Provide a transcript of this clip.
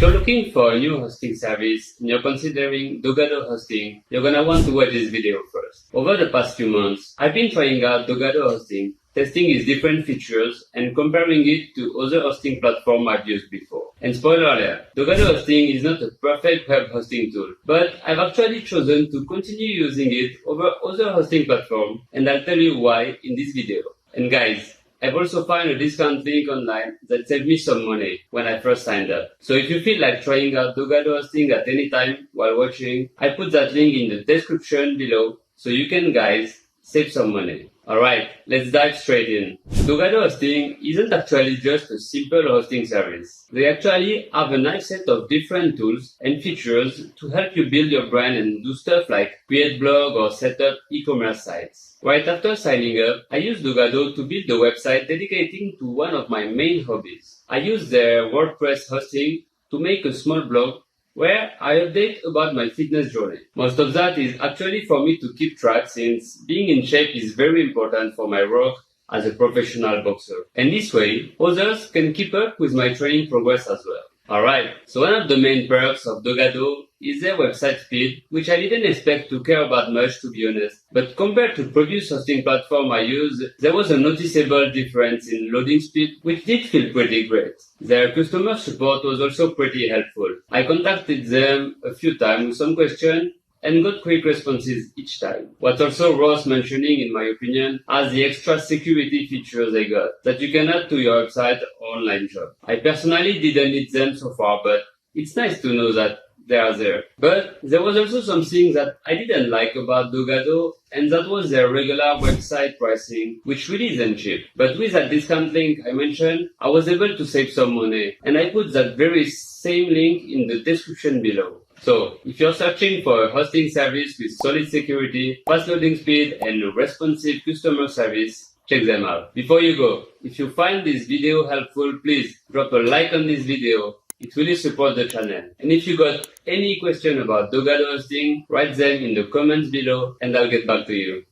you're looking for a new hosting service and you're considering Dogado hosting, you're gonna want to watch this video first. Over the past few months, I've been trying out Dogado hosting, testing its different features and comparing it to other hosting platforms I've used before. And spoiler alert, Dogado hosting is not a perfect web hosting tool, but I've actually chosen to continue using it over other hosting platforms, and I'll tell you why in this video. And guys, I've also found a discount link online that saved me some money when I first signed up. So if you feel like trying out Dogado hosting at any time while watching, I put that link in the description below so you can, guys, save some money. Alright, let's dive straight in. Dogado hosting isn't actually just a simple hosting service. They actually have a nice set of different tools and features to help you build your brand and do stuff like create blog or set up e-commerce sites. Right after signing up, I used Dogado to build a website dedicating to one of my main hobbies. I used their WordPress hosting to make a small blog where I update about my fitness journey. Most of that is actually for me to keep track, since being in shape is very important for my work as a professional boxer. And this way, others can keep up with my training progress as well. Alright, so one of the main perks of Dogado is their website speed, which I didn't expect to care about much, to be honest. But compared to previous hosting platform I used, there was a noticeable difference in loading speed, which did feel pretty great. Their customer support was also pretty helpful. I contacted them a few times with some questions and got quick responses each time. What's also worth mentioning, in my opinion, are the extra security features they got that you can add to your website or online shop. I personally didn't need them so far, but it's nice to know that they are there. But there was also something that I didn't like about Dogado, and that was their regular website pricing, which really isn't cheap. But with that discount link I mentioned, I was able to save some money, and I put that very same link in the description below. So, if you're searching for a hosting service with solid security, fast loading speed, and responsive customer service, check them out. Before you go, if you find this video helpful, please drop a like on this video. It really supports the channel. And if you got any question about Dogado hosting, write them in the comments below and I'll get back to you.